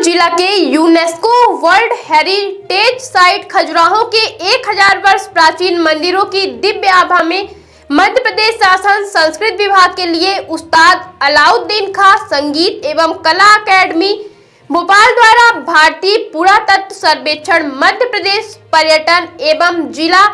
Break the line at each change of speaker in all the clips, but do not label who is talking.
जिला के UNESCO world heritage site Khajuraho के 1000 वर्ष प्राचीन मंदिरों की दिव्य आभा में मध्य प्रदेश शासन संस्कृत विभाग के लिए उस्ताद अलाउद्दीन खां संगीत एवं कला अकेडमी भोपाल द्वारा भारतीय पुरातत्व सर्वेक्षण मध्य प्रदेश पर्यटन एवं जिला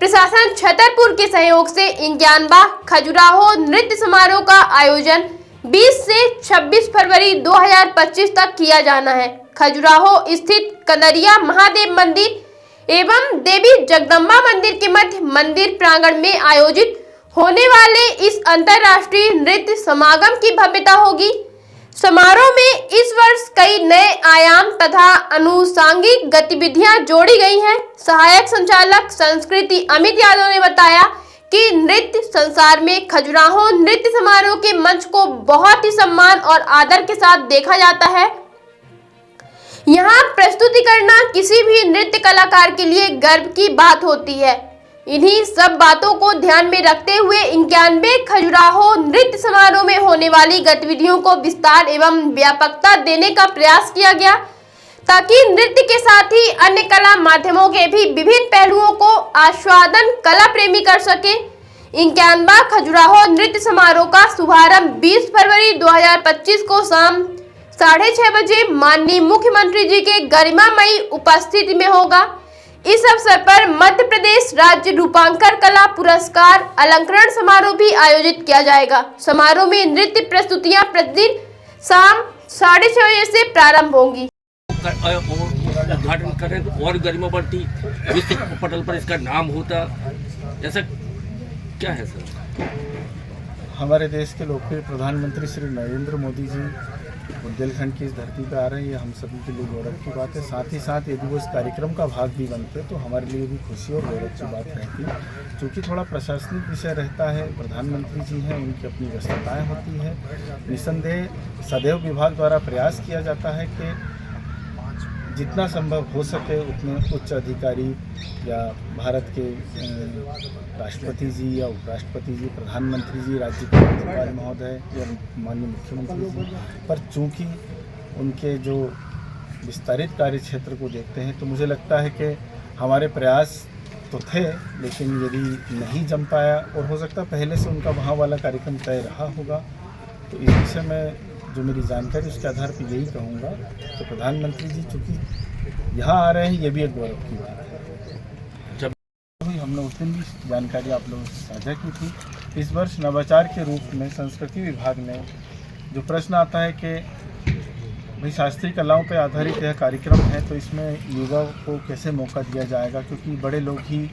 प्रशासन छतरपुर के सहयोग से 51वां खजुराहो नृत्य समारोह का आयोजन 20 से 26 फरवरी 2025 तक किया जाना है। खजुराहो स्थित कंदरिया महादेव मंदिर एवं देवी जगदम्बा मंदिर के मध्य मंदिर प्रांगण में आयोजित होने वाले इस अंतर्राष्ट्रीय नृत्य समागम की भव्यता होगी। समारोह में इस वर्ष कई नए आयाम तथा अनुषंगिक गतिविधियां जोड़ी गई हैं। सहायक संचालक संस्कृति अमित यादव ने बताया कि नृत्य संसार में खजुराहो नृत्य समारोह के मंच को बहुत ही सम्मान और आदर के साथ देखा जाता है। यहाँ प्रस्तुति करना किसी भी नृत्य कलाकार के लिए गर्व की बात होती है। इन्हीं सब बातों को ध्यान में रखते हुए 91वें खजुराहो नृत्य समारोह में होने वाली गतिविधियों को विस्तार एवं व्यापकता देने का प्रयास किया गया, ताकि नृत्य के साथ ही अन्य कला माध्यमों के भी विभिन्न पहलुओं को आस्वादन कला प्रेमी कर सके। 51वां खजुराहो नृत्य समारोह का शुभारंभ 20 फरवरी 2025 को शाम 6:30 बजे माननीय मुख्यमंत्री जी के गरिमामयी उपस्थिति में होगा। इस अवसर पर मध्य प्रदेश राज्य रूपांकर कला पुरस्कार अलंकरण समारोह भी आयोजित किया जाएगा। समारोह में नृत्य प्रस्तुतियां प्रतिदिन शाम 6:30 बजे से प्रारंभ होंगी।
उद्घाटन करें तो और गरिमा बढ़ती, विश्व पटल पर इसका नाम होता, ऐसा क्या है सर?
हमारे देश के लोकप्रिय प्रधानमंत्री श्री नरेंद्र मोदी जी बुंदेलखंड की इस धरती पर आ रहे हैं, ये हम सभी के लिए गौरव की बात है। साथ ही साथ यदि वो इस कार्यक्रम का भाग भी बनते तो हमारे लिए भी खुशी और गौरव की बात रहती। क्योंकि थोड़ा प्रशासनिक विषय रहता है, प्रधानमंत्री जी हैं, उनकी अपनी व्यस्तताएँ होती हैं। निसंदेह सदैव विभाग द्वारा प्रयास किया जाता है कि जितना संभव हो सके उतने उच्च अधिकारी या भारत के राष्ट्रपति जी या उपराष्ट्रपति जी, प्रधानमंत्री जी, राज्य के राज्यपाल महोदय या माननीय मुख्यमंत्री जी पर चूँकि उनके जो विस्तारित कार्य क्षेत्र को देखते हैं तो मुझे लगता है कि हमारे प्रयास तो थे, लेकिन यदि नहीं जम पाया और हो सकता पहले से उनका वहाँ वाला कार्यक्रम तय रहा होगा, तो इस विषय में जो मेरी जानकारी उसके आधार पर यही कहूँगा तो प्रधानमंत्री जी चूँकि यहाँ आ रहे हैं, ये भी एक गौरव की बात है। जब हमने उस दिन भी जानकारी आप लोगों से साझा की थी। इस वर्ष नवाचार के रूप में संस्कृति विभाग ने जो प्रश्न आता है कि भाई शास्त्रीय कलाओं पर आधारित यह कार्यक्रम है तो इसमें युवा को कैसे मौका दिया जाएगा, क्योंकि बड़े लोग ही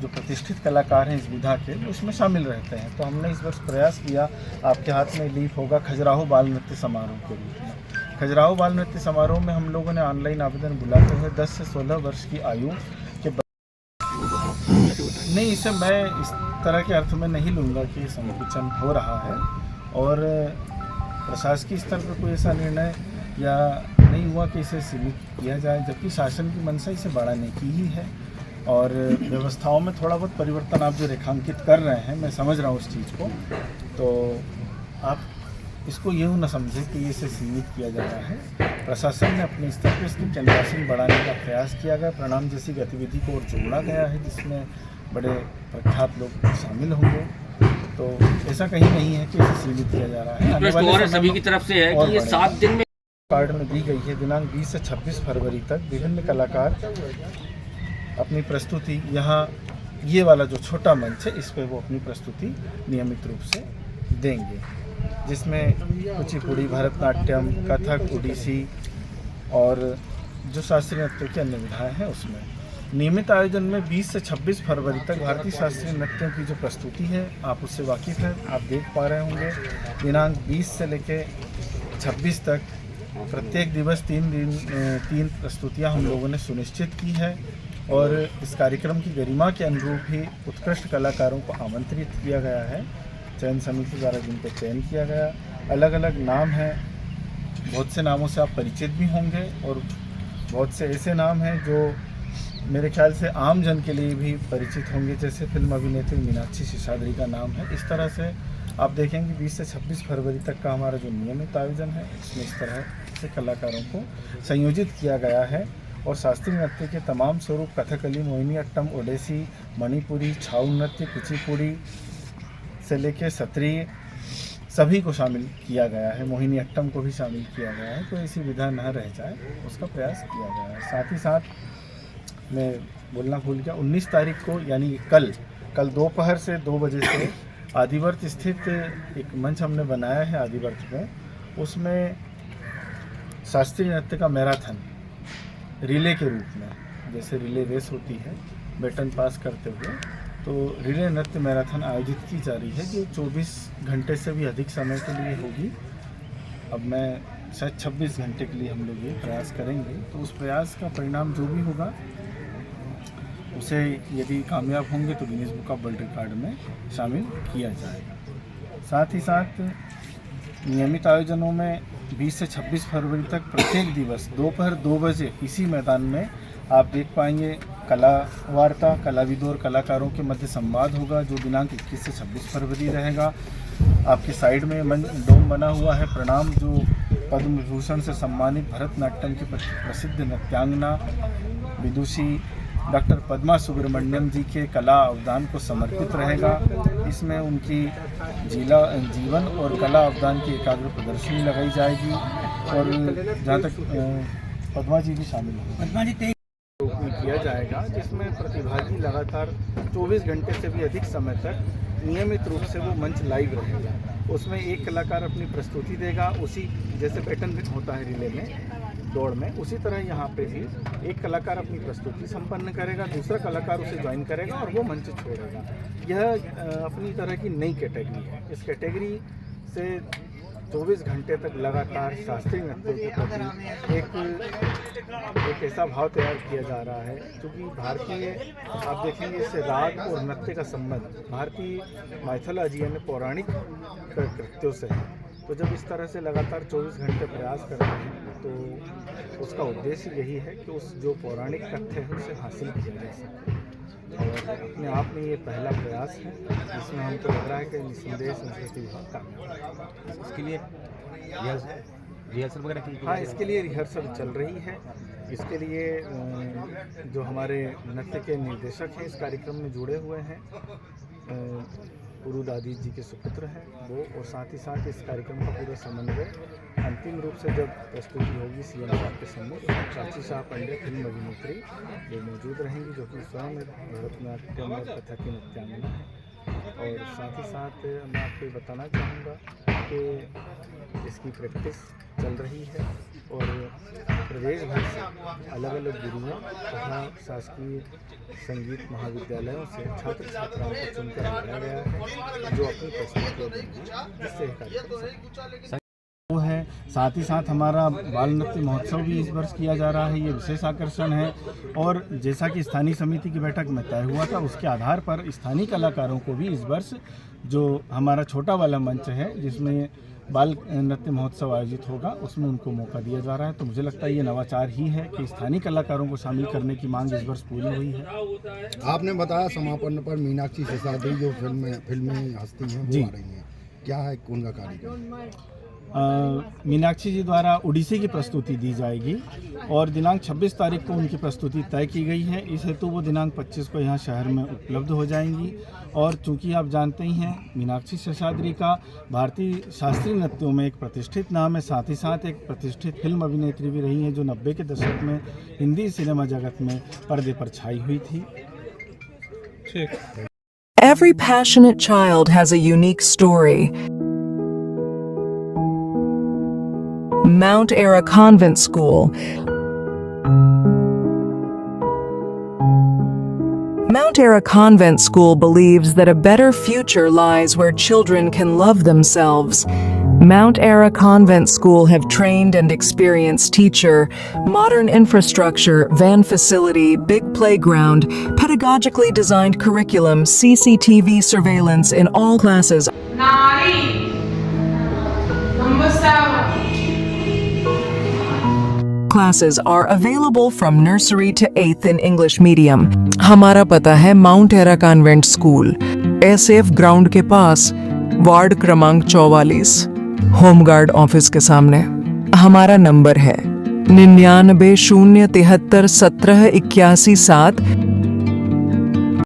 जो प्रतिष्ठित कलाकार हैं इस विधा के उसमें शामिल रहते हैं। तो हमने इस वर्ष प्रयास किया, आपके हाथ में लीफ होगा, खजुराहो बाल नृत्य समारोह के रूप में। खजुराहो बाल नृत्य समारोह में हम लोगों ने ऑनलाइन आवेदन बुलाते हुए 10 से 16 वर्ष की आयु के नहीं, इसे मैं इस तरह के अर्थ में नहीं लूँगा कि संकुचन हो रहा है और प्रशासकीय स्तर पर कोई ऐसा निर्णय या नहीं हुआ कि इसे सीमित किया जाए, जबकि शासन की मंशा इसे बढ़ाने की ही है। और व्यवस्थाओं में थोड़ा बहुत परिवर्तन आप जो रेखांकित कर रहे हैं, मैं समझ रहा हूँ उस चीज़ को, तो आप इसको यूँ न समझें कि इसे सीमित किया जा रहा है। प्रशासन ने अपने स्तर पर इसकी कैनवासिंग बढ़ाने का प्रयास किया गया, प्रणाम जैसी गतिविधि को और जोड़ा गया है जिसमें बड़े प्रख्यात लोग शामिल होंगे। तो ऐसा कहीं नहीं है कि इसे सीमित किया जा रहा है। आने वाले
सभी की तरफ से है कि ये 7 दिन में
कार्ड में दी गई है दिनांक 20 से 26 फरवरी तक विभिन्न कलाकार अपनी प्रस्तुति यहाँ ये वाला जो छोटा मंच है इस पर वो अपनी प्रस्तुति नियमित रूप से देंगे, जिसमें कुचिपुड़ी, भरतनाट्यम, कथक, ओडिसी और जो शास्त्रीय नृत्य की अन्य विधाएँ हैं उसमें। नियमित आयोजन में 20 से 26 फरवरी तक भारतीय शास्त्रीय नृत्यों की जो प्रस्तुति है आप उससे वाकिफ़ हैं, आप देख पा रहे होंगे। दिनांक 20 से लेकर 26 तक प्रत्येक दिवस 3 प्रस्तुतियाँ हम लोगों ने सुनिश्चित की है और इस कार्यक्रम की गरिमा के अनुरूप ही उत्कृष्ट कलाकारों को आमंत्रित किया गया है। चयन समिति द्वारा जिनको चयन किया गया, अलग अलग नाम हैं, बहुत से नामों से आप परिचित भी होंगे और बहुत से ऐसे नाम हैं जो मेरे ख्याल से आम जन के लिए भी परिचित होंगे, जैसे फिल्म अभिनेत्री मीनाक्षी शेषाद्री का नाम है। इस तरह से आप देखेंगे 20 से 26 फरवरी तक का हमारा जो नियमित आयोजन है इसमें इस तरह से कलाकारों को संयोजित किया गया है और शास्त्रीय नृत्य के तमाम स्वरूप कथकली, मोहिनीअट्टम, ओडिसी, मणिपुरी, छाऊ नृत्य, कुचिपुड़ी से लेकर सत्रीय सभी को शामिल किया गया है। मोहिनीअट्टम को भी शामिल किया गया है, कोई ऐसी विधा न रह जाए उसका प्रयास किया गया है। साथ ही साथ मैं बोलना भूल गया, 19 तारीख को यानी कल दोपहर से 2 बजे से आदिवर्त स्थित एक मंच हमने बनाया है आदिवर्त में, उसमें शास्त्रीय नृत्य का मैराथन रिले के रूप में, जैसे रिले रेस होती है बैटन पास करते हुए, तो रिले नृत्य मैराथन आयोजित की जा रही है जो 24 घंटे से भी अधिक समय के लिए होगी। अब मैं शायद 26 घंटे के लिए हम लोग ये प्रयास करेंगे, तो उस प्रयास का परिणाम जो भी होगा उसे यदि कामयाब होंगे तो Guinness book of world record में शामिल किया जाएगा। साथ ही साथ नियमित आयोजनों में 20 से 26 फरवरी तक प्रत्येक दिवस दोपहर 2 बजे इसी मैदान में आप देख पाएंगे कला वार्ता, कलाविदों और कलाकारों के मध्य संवाद होगा, जो दिनांक 21 से 26 फरवरी रहेगा। आपके साइड में डोम बना हुआ है प्रणाम, जो पद्म विभूषण से सम्मानित भरतनाट्यम की प्रसिद्ध नृत्यांगना विदुषी डॉक्टर पद्मा सुब्रमण्यम जी के कला अवदान को समर्पित रहेगा। इसमें उनकी जीवन और कला अवदान की एकाग्र प्रदर्शनी लगाई जाएगी और जहाँ तक पद्मा जी भी शामिल होंगे किया जाएगा, जिसमें प्रतिभागी लगातार 24 घंटे से भी अधिक समय तक नियमित रूप से वो मंच लाइव रहेगा। उसमें एक कलाकार अपनी प्रस्तुति देगा, उसी जैसे पैटर्न होता है रिले में, दौड़ में, उसी तरह यहाँ पे भी एक कलाकार अपनी प्रस्तुति संपन्न करेगा, दूसरा कलाकार उसे ज्वाइन करेगा और वो मंच छोड़ेगा। यह अपनी तरह की नई कैटेगरी है। इस कैटेगरी से 24 घंटे तक लगातार शास्त्रीय नृत्य के प्रति एक ऐसा भाव तैयार किया जा रहा है, क्योंकि भारतीय आप देखेंगे इससे राग और नृत्य का संबंध भारतीय माइथोलॉजी यानी पौराणिक कृत्यों से है। तो जब इस तरह से लगातार 24 घंटे प्रयास कर रहे हैं तो उसका उद्देश्य यही है कि उस जो पौराणिक तथ्य है उसे हासिल किया जा सके। और अपने आप में ये पहला प्रयास है जिसमें हमको लग रहा है कि निसंदेह संस्कृति विभाग कामयाब।
इसके लिए रिहर्सल वगैरह की?
हाँ, इसके लिए रिहर्सल चल रही है। इसके लिए जो हमारे नृत्य के निर्देशक हैं इस कार्यक्रम में जुड़े हुए हैं, पुरु दादी जी के सुपुत्र हैं वो, और साथ ही साथ इस कार्यक्रम का पूरा समन्वय अंतिम रूप से जब प्रस्तुति होगी सीएम साहब के सम्मुख, चाची शाह पंडित फिल्म अभिनेत्री वो मौजूद रहेंगी, जो कि स्वयं भरतनाट्यम और कथक की नृत्यांगना है। और साथ ही साथ मैं आपको ये बताना चाहूँगा कि इसकी प्रैक्टिस चल रही है और प्रदेश भर से अलग अलग गुरुओं तथा शासकीय संगीत महाविद्यालयों से छात्र छात्राओं को चुनकर लाया गया है, जो अपनी प्रस्तुतियाँ देंगे, जिससे कार्यक्रम वो है। साथ ही साथ हमारा बाल नृत्य महोत्सव भी इस वर्ष किया जा रहा है, ये विशेष आकर्षण है। और जैसा कि स्थानीय समिति की बैठक में तय हुआ था, उसके आधार पर स्थानीय कलाकारों को भी इस वर्ष जो हमारा छोटा वाला मंच है जिसमें बाल नृत्य महोत्सव आयोजित होगा, उसमें उनको मौका दिया जा रहा है। तो मुझे लगता है ये नवाचार ही है कि स्थानीय कलाकारों को शामिल करने की मांग इस वर्ष पूरी हुई है।
आपने बताया समापन पर मीनाक्षी शेषाद्री जो फिल्में हस्ती हैं वो आ रही हैं, क्या है उनका कार्यक्रम?
मीनाक्षी जी द्वारा ओडिसी की प्रस्तुति दी जाएगी और दिनांक 26 तारीख को उनकी प्रस्तुति तय की गई है। इस हेतु वो दिनांक 25 को यहाँ शहर में उपलब्ध हो जाएंगी। और चूंकि आप जानते ही हैं मीनाक्षी शेषाद्री का भारतीय शास्त्रीय नृत्यों में एक प्रतिष्ठित नाम है, साथ ही साथ एक प्रतिष्ठित फिल्म अभिनेत्री भी रही हैं जो 90 के दशक में हिंदी सिनेमा जगत में पर्दे पर छाई हुई थी।
Every passionate child has a unique story. Mount Ara Convent School. Mount Ara Convent School believes that a better future lies where children can love themselves. Mount Ara Convent School have trained and experienced teacher, modern infrastructure, van facility, big playground, pedagogically designed curriculum, CCTV surveillance in all classes. Classes are available from nursery to 8th in English medium. हमारा पता है mount era convent school, SF ground के पास, ward क्रमांक 44, home guard office के सामने। हमारा number है 99 073 17 81 7।